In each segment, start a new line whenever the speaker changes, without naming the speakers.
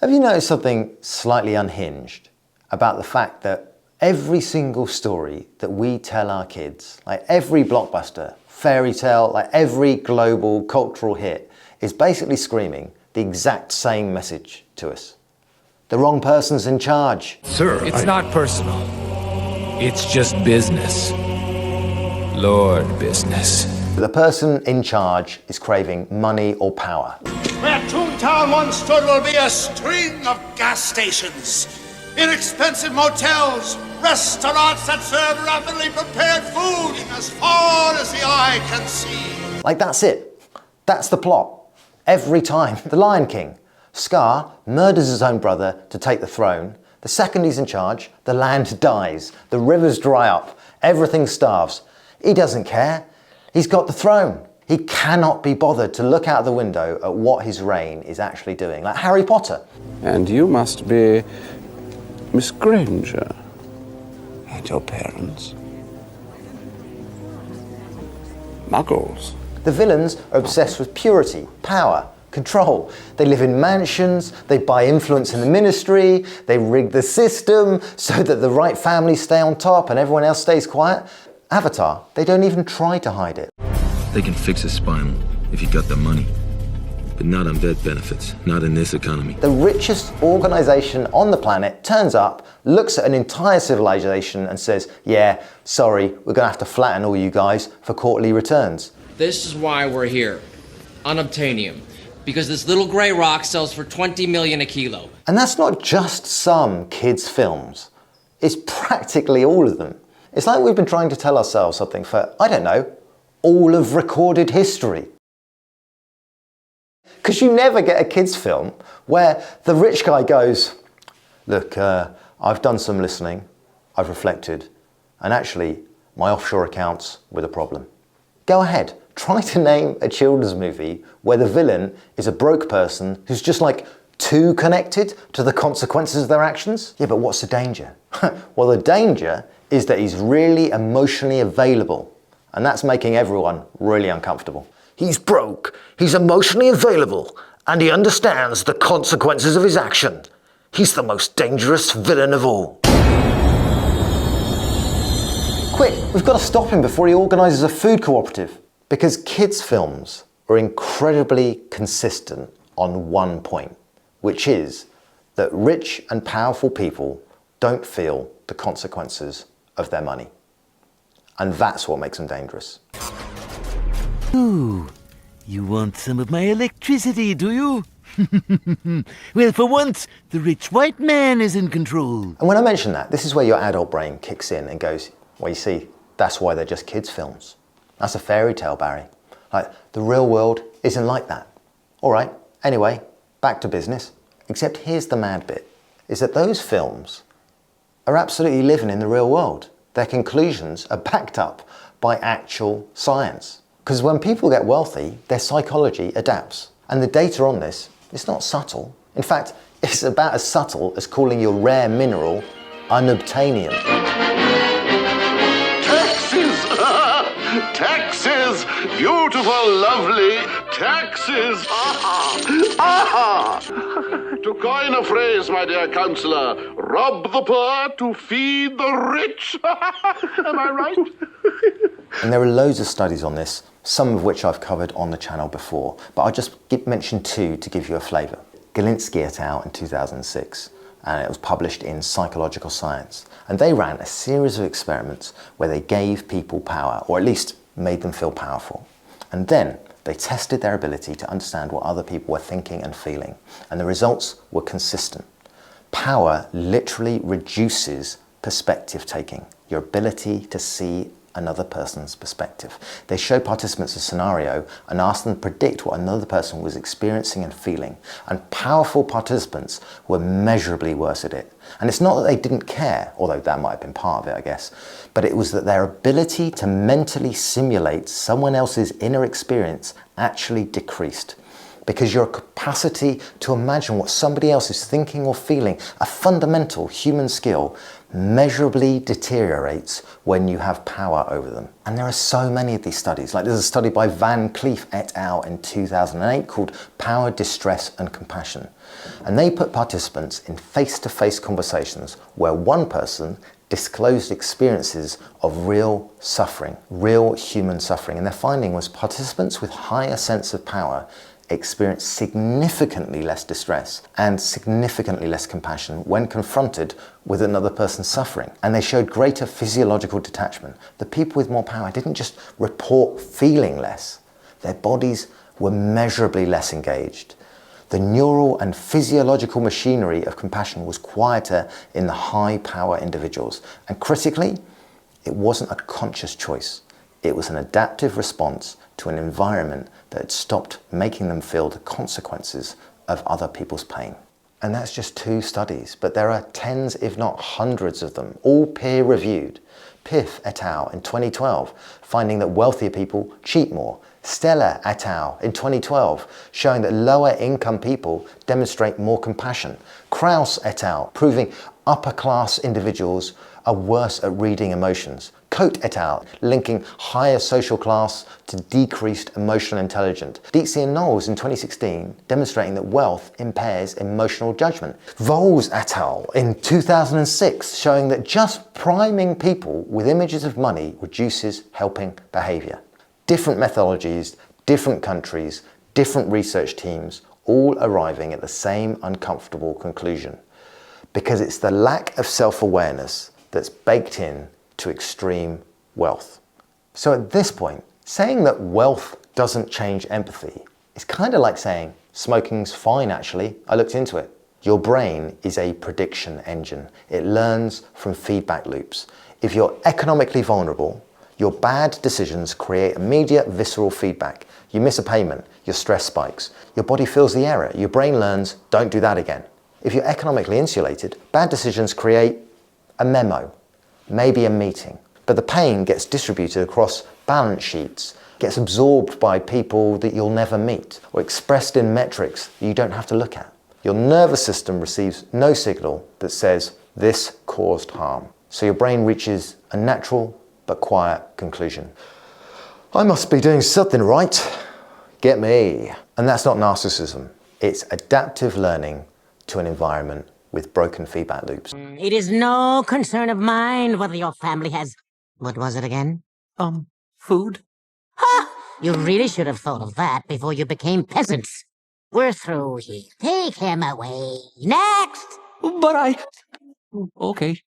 Have you noticed something slightly unhinged about the fact that every single story that we tell our kids, like every blockbuster, fairy tale, like every global cultural hit, is basically screaming the exact same message to us? The wrong person's in charge.
Sir,
it's not personal. It's just business. Lord business.
The person in charge is craving money or power.
Where Toontown once stood will be a string of gas stations, inexpensive motels, restaurants that serve rapidly prepared food as far as the eye can see.
Like, that's it. That's the plot. Every time. The Lion King. Scar murders his own brother to take the throne. The second he's in charge, the land dies, the rivers dry up, everything starves. He doesn't care. He's got the throne. He cannot be bothered to look out the window at what his reign is actually doing, like Harry Potter.
And you must be Miss Granger. And your parents? Muggles.
The villains are obsessed with purity, power, control. They live in mansions, they buy influence in the ministry, they rig the system so that the right families stay on top and everyone else stays quiet. Avatar, they don't even try to hide it.
They can fix a spinal if you got the money, but not on vet benefits, not in this economy.
The richest organization on the planet turns up, looks at an entire civilization and says, yeah, sorry, we're gonna have to flatten all you guys for quarterly returns.
This is why we're here. Unobtainium. Because this little gray rock sells for 20 million a kilo.
And that's not just some kids' films. It's practically all of them. It's like we've been trying to tell ourselves something for, I don't know, all of recorded history. Because you never get a kids' film where the rich guy goes, look, I've done some listening, I've reflected, and actually, my offshore accounts were the problem. Go ahead, try to name a children's movie where the villain is a broke person who's just like too connected to the consequences of their actions. Yeah, but what's the danger? Well, the danger is that he's really emotionally available, and that's making everyone really uncomfortable. He's broke, he's emotionally available, and he understands the consequences of his action. He's the most dangerous villain of all. Quick, we've got to stop him before he organises a food cooperative. Because kids' films are incredibly consistent on one point, which is that rich and powerful people don't feel the consequences of their money. And that's what makes them dangerous.
Ooh, you want some of my electricity, do you? Well, for once, the rich white man is in control.
And when I mention that, this is where your adult brain kicks in and goes, well, you see, that's why they're just kids' films. That's a fairy tale, Barry. Like, the real world isn't like that. All right, anyway, back to business. Except here's the mad bit, is that those films are absolutely living in the real world. Their conclusions are backed up by actual science. Because when people get wealthy, their psychology adapts. And the data on this is not subtle. In fact, it's about as subtle as calling your rare mineral unobtainium.
Taxes! Beautiful, lovely taxes! To coin a phrase, my dear counsellor, rob the poor to feed the rich. Am I right?
And there are loads of studies on this, some of which I've covered on the channel before, but I'll just mention two to give you a flavour. Galinsky et al. In 2006. And it was published in Psychological Science. And they ran a series of experiments where they gave people power, or at least made them feel powerful. And then they tested their ability to understand what other people were thinking and feeling. And the results were consistent. Power literally reduces perspective taking, your ability to see another person's perspective. They showed participants a scenario and asked them to predict what another person was experiencing and feeling. And powerful participants were measurably worse at it. And it's not that they didn't care, although that might have been part of it, I guess, but it was that their ability to mentally simulate someone else's inner experience actually decreased. Because your capacity to imagine what somebody else is thinking or feeling, a fundamental human skill, measurably deteriorates when you have power over them. And there are so many of these studies. Like there's a study by Kleef et al. In 2008 called Power, Distress and Compassion. And they put participants in face-to-face conversations where one person disclosed experiences of real suffering, real human suffering. And their finding was participants with higher sense of power experience significantly less distress and significantly less compassion when confronted with another person's suffering. And they showed greater physiological detachment. The people with more power didn't just report feeling less, their bodies were measurably less engaged. The neural and physiological machinery of compassion was quieter in the high power individuals. And critically, it wasn't a conscious choice. It was an adaptive response to an environment that had stopped making them feel the consequences of other people's pain. And that's just 2 studies, but there are tens, if not hundreds of them, all peer-reviewed. Piff et al. In 2012, finding that wealthier people cheat more. Stella et al. In 2012, showing that lower income people demonstrate more compassion. Kraus et al. Proving upper class individuals are worse at reading emotions. Coate et al. Linking higher social class to decreased emotional intelligence. Dietze Knowles in 2016 demonstrating that wealth impairs emotional judgment. Voles et al. In 2006 showing that just priming people with images of money reduces helping behaviour. Different methodologies, different countries, different research teams, all arriving at the same uncomfortable conclusion. Because it's the lack of self-awareness that's baked in to extreme wealth. So at this point, saying that wealth doesn't change empathy is kind of like saying smoking's fine actually, I looked into it. Your brain is a prediction engine. It learns from feedback loops. If you're economically vulnerable, your bad decisions create immediate visceral feedback. You miss a payment, your stress spikes. Your body feels the error. Your brain learns, don't do that again. If you're economically insulated, bad decisions create a memo, maybe a meeting. But the pain gets distributed across balance sheets, gets absorbed by people that you'll never meet, or expressed in metrics that you don't have to look at. Your nervous system receives no signal that says this caused harm. So your brain reaches a natural but quiet conclusion. I must be doing something right. Get me. And that's not narcissism. It's adaptive learning to an environment with broken feedback loops.
It is no concern of mine whether your family has... What was it again?
Food?
Ha! You really should have thought of that before you became peasants. We're through here. Take him away. Next!
But Okay.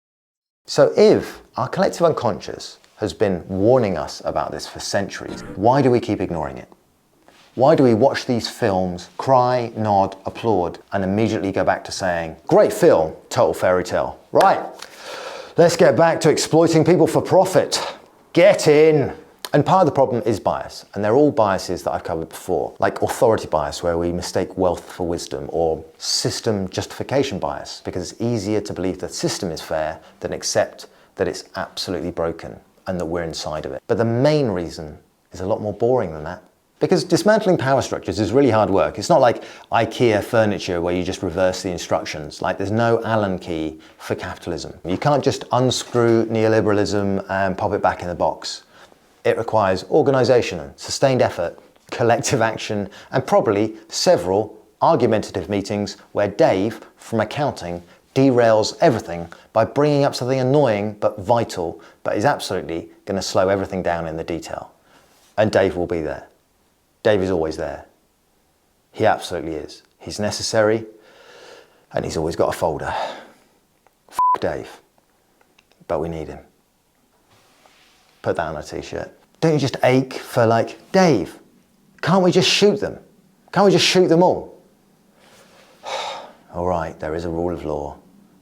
So if our collective unconscious has been warning us about this for centuries, why do we keep ignoring it? Why do we watch these films, cry, nod, applaud, and immediately go back to saying, great film, total fairy tale. Right, let's get back to exploiting people for profit. Get in. And part of the problem is bias, and they're all biases that I've covered before, like authority bias, where we mistake wealth for wisdom, or system justification bias, because it's easier to believe the system is fair than accept that it's absolutely broken and that we're inside of it. But the main reason is a lot more boring than that. Because dismantling power structures is really hard work. It's not like IKEA furniture where you just reverse the instructions. Like there's no Allen key for capitalism. You can't just unscrew neoliberalism and pop it back in the box. It requires organisation, sustained effort, collective action, and probably several argumentative meetings where Dave from accounting derails everything by bringing up something annoying but vital, but is absolutely going to slow everything down in the detail. And Dave will be there. Dave is always there. He absolutely is. He's necessary, and he's always got a folder. F*** Dave. But we need him. Put that on a t-shirt. Don't you just ache for like, Dave, can't we just shoot them? Can't we just shoot them all? All right, there is a rule of law,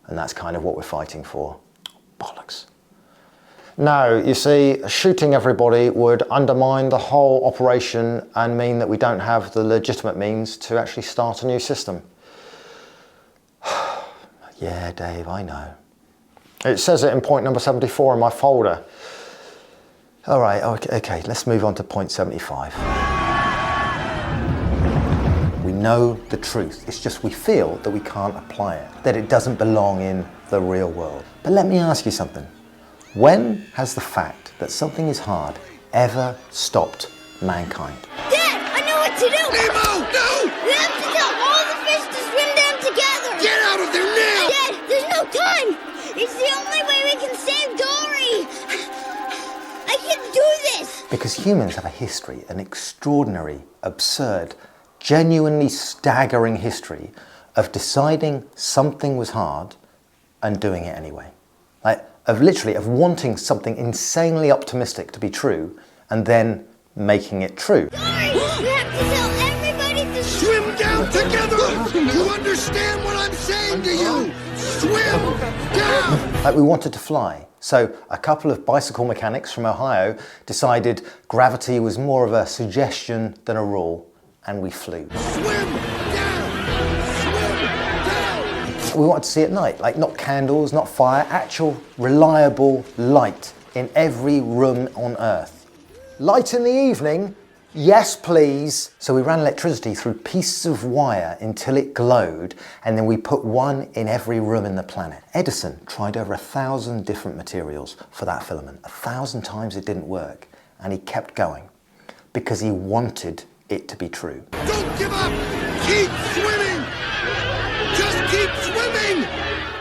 and that's kind of what we're fighting for. Bollocks. No, you see, shooting everybody would undermine the whole operation and mean that we don't have the legitimate means to actually start a new system. Yeah, Dave, I know. It says it in point number 74 in my folder. All right, okay, let's move on to point 75. We know the truth. It's just we feel that we can't apply it, that it doesn't belong in the real world. But let me ask you something. When has the fact that something is hard ever stopped mankind?
Dad, I know what to do!
Nemo, no!
We have to tell all the fish to swim down together!
Get out of there now!
Dad, there's no time! It's the only way we can save Dory! I can do this!
Because humans have a history, an extraordinary, absurd, genuinely staggering history of deciding something was hard and doing it anyway. Like, of wanting something insanely optimistic to be true and then making it true.
Dory, we have to tell everybody to
Swim down together! You understand what I'm saying to you? Swim down!
Like, we wanted to fly. So a couple of bicycle mechanics from Ohio decided gravity was more of a suggestion than a rule, and we flew.
Swim down! Swim down!
We wanted to see at night, like not candles, not fire, actual reliable light in every room on Earth. Light in the evening? Yes, please. So we ran electricity through pieces of wire until it glowed, and then we put one in every room in the planet. Edison tried over 1,000 different materials for that filament. 1,000 times it didn't work, and he kept going because he wanted it to be true.
Don't give up! Keep swimming! Just keep swimming!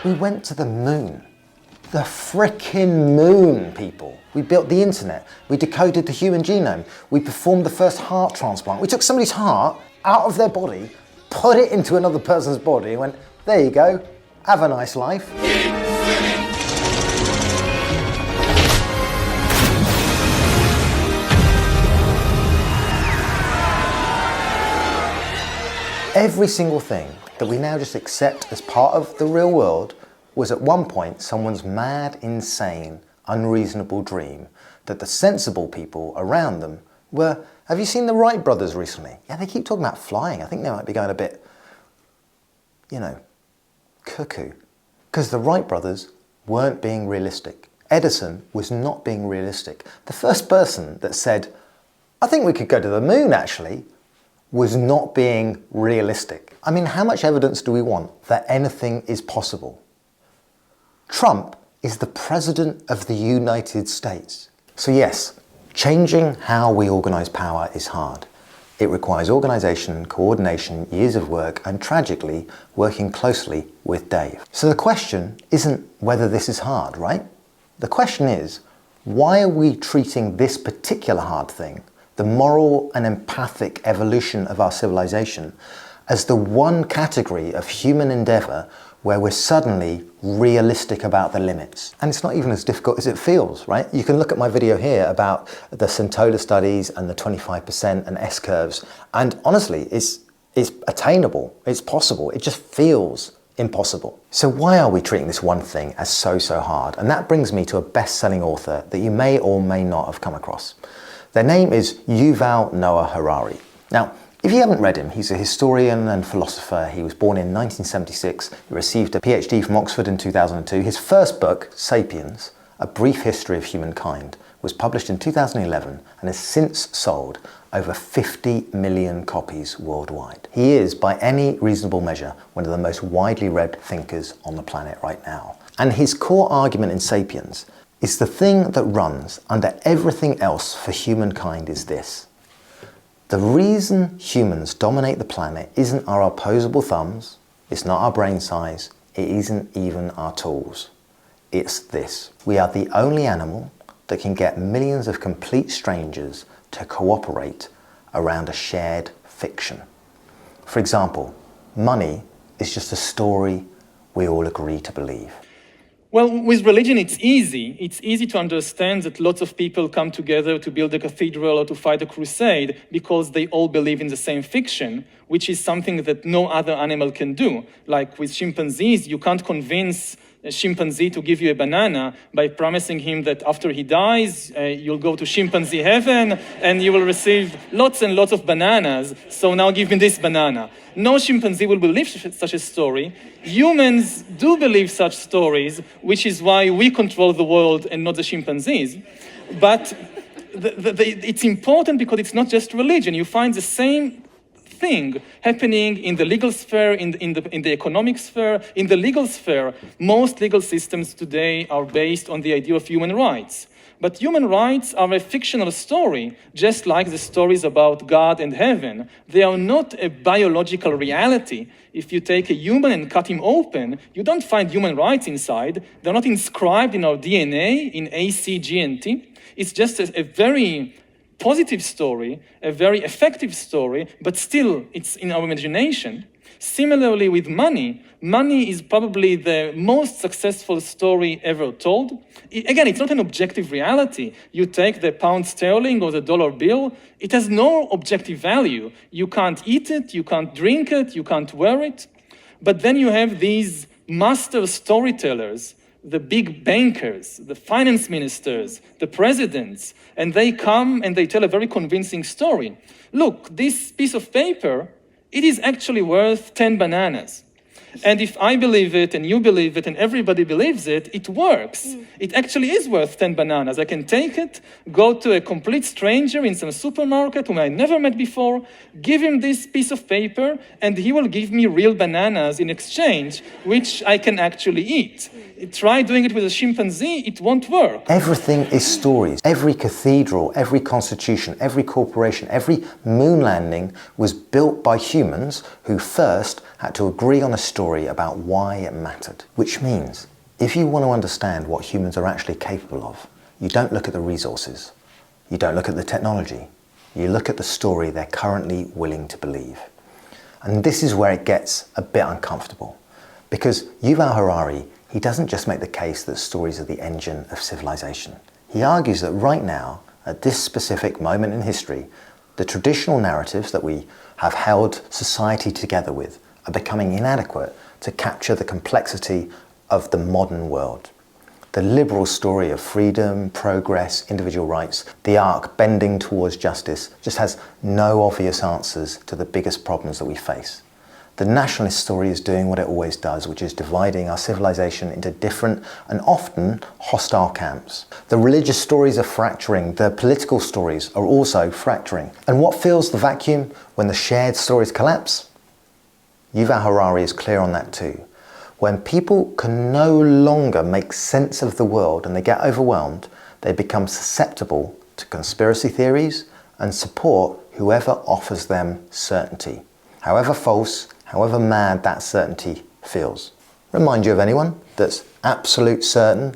We went to the moon. The frickin' moon, people. We built the internet. We decoded the human genome. We performed the first heart transplant. We took somebody's heart out of their body, put it into another person's body, and went, there you go, have a nice life. Every single thing that we now just accept as part of the real world was at one point someone's mad, insane, unreasonable dream that the sensible people around them were... Have you seen the Wright brothers recently? Yeah, they keep talking about flying. I think they might be going a bit, cuckoo. Because the Wright brothers weren't being realistic. Edison was not being realistic. The first person that said, I think we could go to the moon, actually, was not being realistic. I mean, how much evidence do we want that anything is possible? Trump is the President of the United States. So yes, changing how we organise power is hard. It requires organisation, coordination, years of work, and tragically, working closely with Dave. So the question isn't whether this is hard, right? The question is, why are we treating this particular hard thing, the moral and empathic evolution of our civilization, as the one category of human endeavour where we're suddenly realistic about the limits? And it's not even as difficult as it feels, right? You can look at my video here about the Centola studies and the 25% and S-curves, and honestly, it's attainable, it's possible, it just feels impossible. So why are we treating this one thing as so hard? And that brings me to a best-selling author that you may or may not have come across. Their name is Yuval Noah Harari. Now, if you haven't read him, he's a historian and philosopher. He was born in 1976. He received a PhD from Oxford in 2002. His first book, Sapiens, A Brief History of Humankind, was published in 2011 and has since sold over 50 million copies worldwide. He is, by any reasonable measure, one of the most widely read thinkers on the planet right now. And his core argument in Sapiens is the thing that runs under everything else for humankind is this. The reason humans dominate the planet isn't our opposable thumbs, it's not our brain size, it isn't even our tools. It's this. We are the only animal that can get millions of complete strangers to cooperate around a shared fiction. For example, money is just a story we all agree to believe.
Well, with religion, it's easy. It's easy to understand that lots of people come together to build a cathedral or to fight a crusade because they all believe in the same fiction, which is something that no other animal can do. Like with chimpanzees, you can't convince a chimpanzee to give you a banana by promising him that after he dies, you'll go to chimpanzee heaven and you will receive lots and lots of bananas. So now give me this banana. No chimpanzee will believe such a story. Humans do believe such stories, which is why we control the world and not the chimpanzees. But it's important because it's not just religion. You find the same thing happening in the legal sphere, in the economic sphere. In the legal sphere, most legal systems today are based on the idea of human rights. But human rights are a fictional story, just like the stories about God and heaven. They are not a biological reality. If you take a human and cut him open, you don't find human rights inside. They're not inscribed in our DNA, in A, C, G, and T. It's just a very positive story, a very effective story, but still it's in our imagination. Similarly with money, money is probably the most successful story ever told. Again, it's not an objective reality. You take the pound sterling or the dollar bill, it has no objective value. You can't eat it, you can't drink it, you can't wear it. But then you have these master storytellers, the big bankers, the finance ministers, the presidents, and they come and they tell a very convincing story. Look, this piece of paper, it is actually worth 10 bananas. And if I believe it, and you believe it, and everybody believes it, it works. It actually is worth 10 bananas. I can take it, go to a complete stranger in some supermarket whom I never met before, give him this piece of paper, and he will give me real bananas in exchange, which I can actually eat. Try doing it with a chimpanzee, it won't work.
Everything is stories. Every cathedral, every constitution, every corporation, every moon landing was built by humans who first had to agree on a story about why it mattered. Which means, if you want to understand what humans are actually capable of, you don't look at the resources, you don't look at the technology, you look at the story they're currently willing to believe. And this is where it gets a bit uncomfortable. Because Yuval Harari, he doesn't just make the case that stories are the engine of civilization. He argues that right now, at this specific moment in history, the traditional narratives that we have held society together with are becoming inadequate to capture the complexity of the modern world. The liberal story of freedom, progress, individual rights, the arc bending towards justice, just has no obvious answers to the biggest problems that we face. The nationalist story is doing what it always does, which is dividing our civilization into different and often hostile camps. The religious stories are fracturing, the political stories are also fracturing. And what fills the vacuum when the shared stories collapse? Yuval Harari is clear on that too. When people can no longer make sense of the world and they get overwhelmed, they become susceptible to conspiracy theories and support whoever offers them certainty, however false, however mad that certainty feels. Remind you of anyone that's absolute certain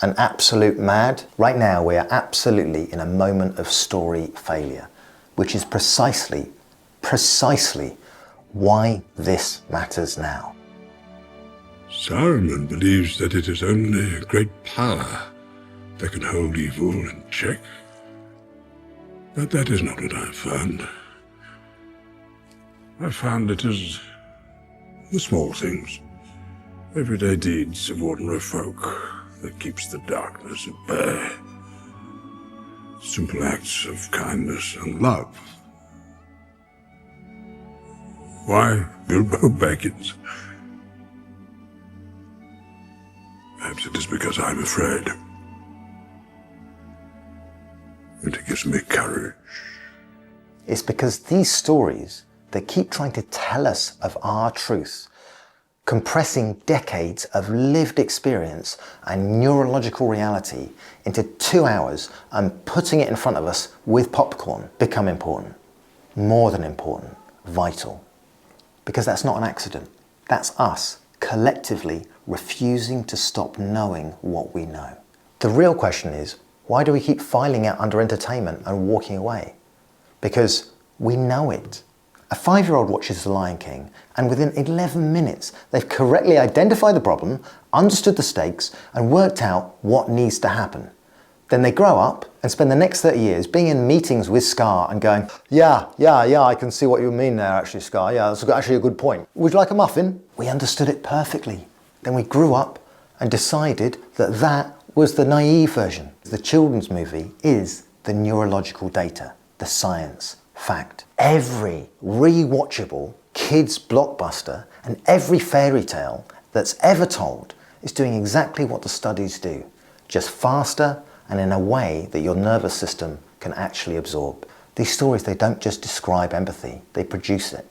and absolute mad? Right now we are absolutely in a moment of story failure, which is precisely why this matters now.
Saruman believes that it is only a great power that can hold evil in check. But that is not what I have found. I found it is the small things, everyday deeds of ordinary folk that keeps the darkness at bay. Simple acts of kindness and love. Why Bilbo Baggins? Perhaps it is because I'm afraid. And it gives me courage.
It's because these stories, they keep trying to tell us of our truth, compressing decades of lived experience and neurological reality into 2 hours and putting it in front of us with popcorn, become important. More than important, vital. Because that's not an accident. That's us, collectively refusing to stop knowing what we know. The real question is, why do we keep filing out under entertainment and walking away? Because we know it. A 5-year-old watches The Lion King, and within 11 minutes, they've correctly identified the problem, understood the stakes, and worked out what needs to happen. Then they grow up and spend the next 30 years being in meetings with Scar and going, yeah, I can see what you mean there actually, Scar. Yeah, that's actually a good point. Would you like a muffin? We understood it perfectly. Then we grew up and decided that that was the naive version. The children's movie is the neurological data, the science, fact. Every rewatchable kids blockbuster and every fairy tale that's ever told is doing exactly what the studies do, just faster and in a way that your nervous system can actually absorb. These stories, they don't just describe empathy, they produce it.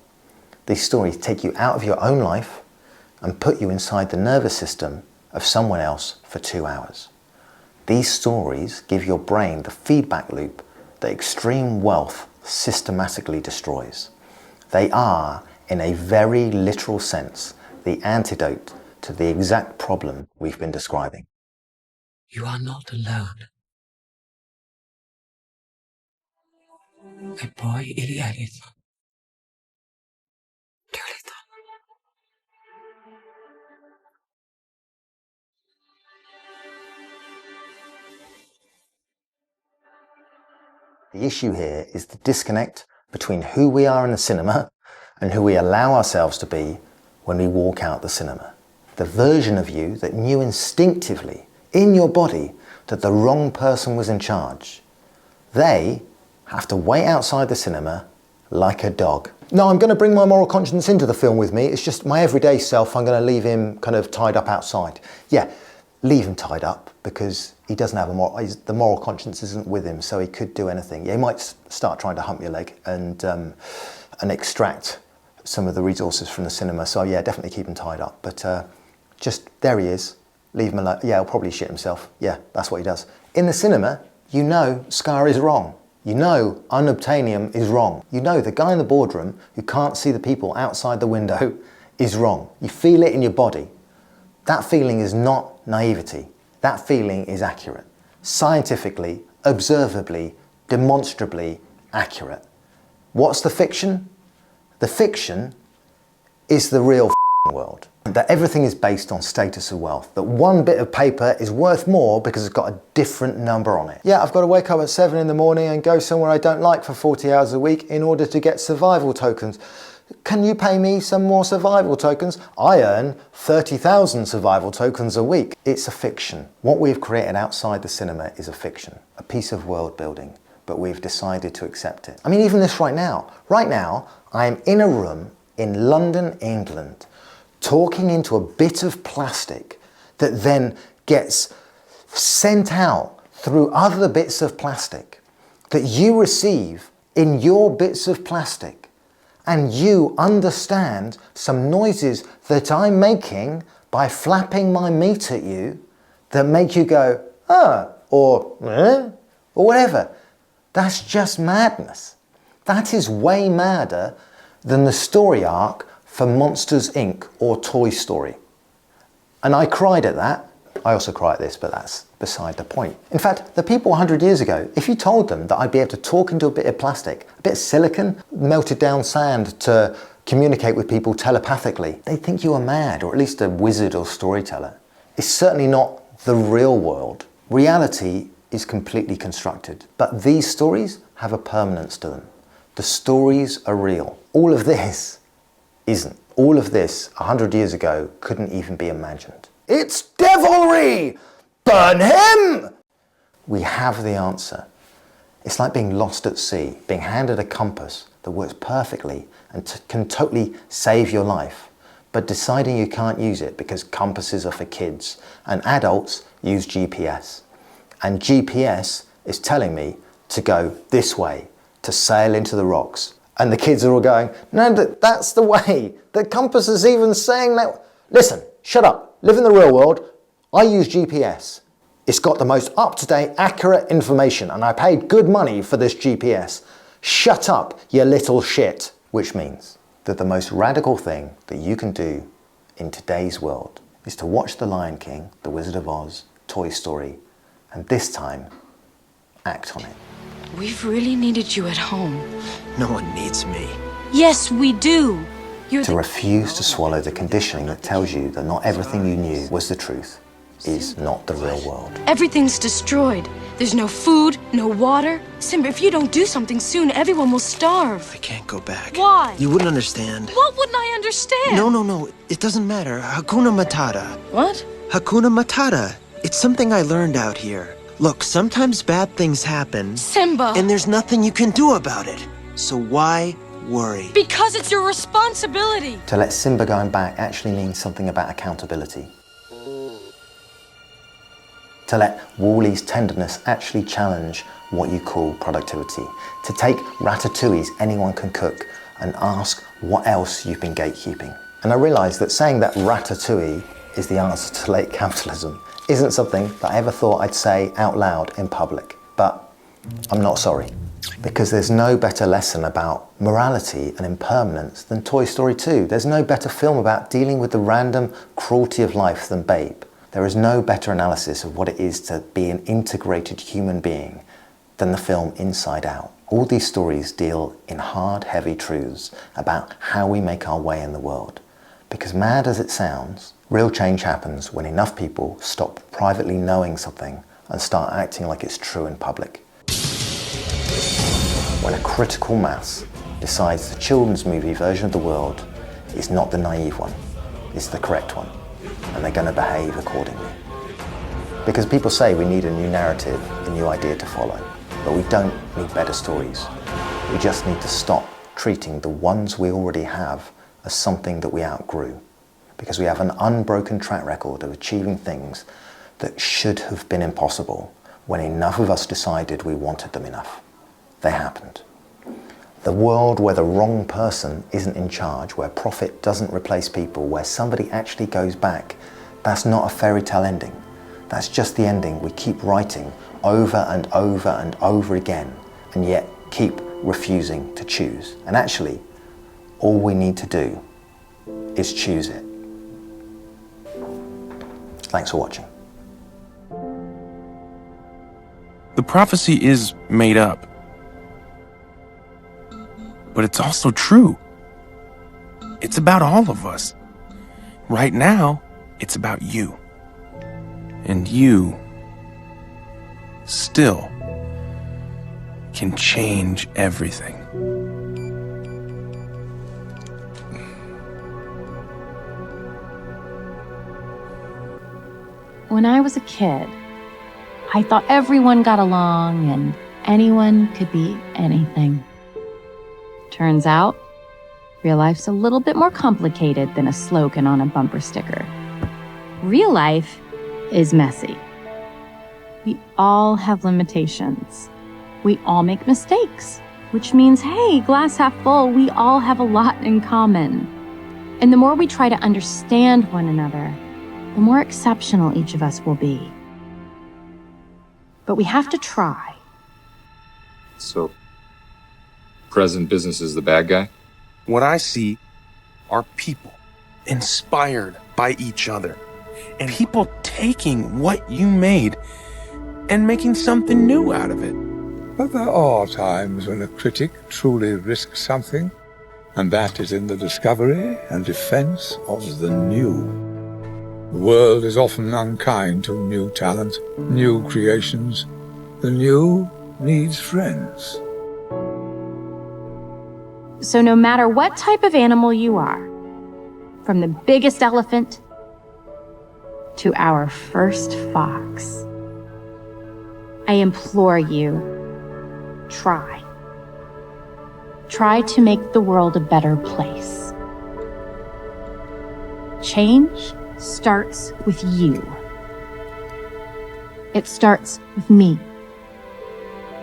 These stories take you out of your own life and put you inside the nervous system of someone else for 2 hours. These stories give your brain the feedback loop that extreme wealth systematically destroys. They are, in a very literal sense, the antidote to the exact problem we've been describing.
You are not alone. Poi Inequality.
The issue here is the disconnect between who we are in the cinema and who we allow ourselves to be when we walk out the cinema. The version of you that knew instinctively in your body that the wrong person was in charge. They have to wait outside the cinema like a dog. No, I'm going to bring my moral conscience into the film with me. It's just my everyday self. I'm going to leave him kind of tied up outside. Yeah, leave him tied up because he doesn't have the moral conscience isn't with him, so he could do anything. Yeah, he might start trying to hump your leg and extract some of the resources from the cinema. So yeah, definitely keep him tied up. But just there he is. Leave him alone. Yeah, he'll probably shit himself. Yeah, that's what he does. In the cinema, you know Scar is wrong. You know unobtainium is wrong. You know the guy in the boardroom who can't see the people outside the window is wrong. You feel it in your body. That feeling is not naivety. That feeling is accurate. Scientifically, observably, demonstrably accurate. What's the fiction? The fiction is the real world. That everything is based on status of wealth. That one bit of paper is worth more because it's got a different number on it. Yeah, I've got to wake up at 7 in the morning and go somewhere I don't like for 40 hours a week in order to get survival tokens. Can you pay me some more survival tokens? I earn 30,000 survival tokens a week. It's a fiction. What we've created outside the cinema is a fiction, a piece of world building, but we've decided to accept it. I mean, even this right now. Right now, I am in a room in London, England, talking into a bit of plastic that then gets sent out through other bits of plastic that you receive in your bits of plastic, and you understand some noises that I'm making by flapping my meat at you that make you go, ah, or eh, or whatever. That's just madness. That is way madder than the story arc for Monsters, Inc. or Toy Story. And I cried at that. I also cry at this, but that's beside the point. In fact, the people 100 years ago, if you told them that I'd be able to talk into a bit of plastic, a bit of silicon, melted down sand to communicate with people telepathically, they'd think you were mad, or at least a wizard or storyteller. It's certainly not the real world. Reality is completely constructed, but these stories have a permanence to them. The stories are real. All of this isn't. All of this 100 years ago couldn't even be imagined. It's devilry! Burn him! We have the answer. It's like being lost at sea, being handed a compass that works perfectly and can totally save your life, but deciding you can't use it because compasses are for kids and adults use GPS. And GPS is telling me to go this way, to sail into the rocks. And the kids are all going, no, that's the way. The compass is even saying that. Listen, shut up. Live in the real world. I use GPS. It's got the most up-to-date, accurate information, and I paid good money for this GPS. Shut up, you little shit. Which means that the most radical thing that you can do in today's world is to watch The Lion King, The Wizard of Oz, Toy Story, and this time, act on it.
We've really needed you at home.
No one needs me.
Yes, we do.
To refuse to swallow the conditioning that tells you that not everything you knew was the truth is not the real world.
Everything's destroyed. There's no food, no water. Simba, if you don't do something soon, everyone will starve.
I can't go back.
Why?
You wouldn't understand.
What wouldn't I understand?
No. It doesn't matter. Hakuna Matata.
What?
Hakuna Matata. It's something I learned out here. Look, sometimes bad things happen.
Simba!
And there's nothing you can do about it. So why worry?
Because it's your responsibility!
To let Simba going back actually means something about accountability. to let Wall-E's tenderness actually challenge what you call productivity, to take ratatouille's anyone can cook and ask what else you've been gatekeeping. And I realise that saying that ratatouille is the answer to late capitalism isn't something that I ever thought I'd say out loud in public, but I'm not sorry, because there's no better lesson about morality and impermanence than Toy Story 2. There's no better film about dealing with the random cruelty of life than Babe. There is no better analysis of what it is to be an integrated human being than the film Inside Out. All these stories deal in hard, heavy truths about how we make our way in the world. Because mad as it sounds, real change happens when enough people stop privately knowing something and start acting like it's true in public. When a critical mass decides the children's movie version of the world is not the naive one, it's the correct one, and they're going to behave accordingly. Because people say we need a new narrative, a new idea to follow, but we don't need better stories. We just need to stop treating the ones we already have as something that we outgrew, because we have an unbroken track record of achieving things that should have been impossible when enough of us decided we wanted them enough. They happened. The world where the wrong person isn't in charge, where profit doesn't replace people, where somebody actually goes back, that's not a fairy tale ending. That's just the ending we keep writing over and over and over again, and yet keep refusing to choose. And actually, all we need to do is choose it. Thanks for watching.
The prophecy is made up. But it's also true. It's about all of us. Right now, it's about you. And you still can change everything.
When I was a kid, I thought everyone got along and anyone could be anything. Turns out, real life's a little bit more complicated than a slogan on a bumper sticker. Real life is messy. We all have limitations. We all make mistakes, which means, hey, glass half full, we all have a lot in common. And the more we try to understand one another, the more exceptional each of us will be. But we have to try.
So, present business is the bad guy?
What I see are people inspired by each other, and people taking what you made and making something new out of it.
But there are times when a critic truly risks something, and that is in the discovery and defense of the new. The world is often unkind to new talent, new creations. The new needs friends.
So no matter what type of animal you are, from the biggest elephant to our first fox, I implore you, try. Try to make the world a better place. Change starts with you. It starts with me.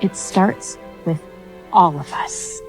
It starts with all of us.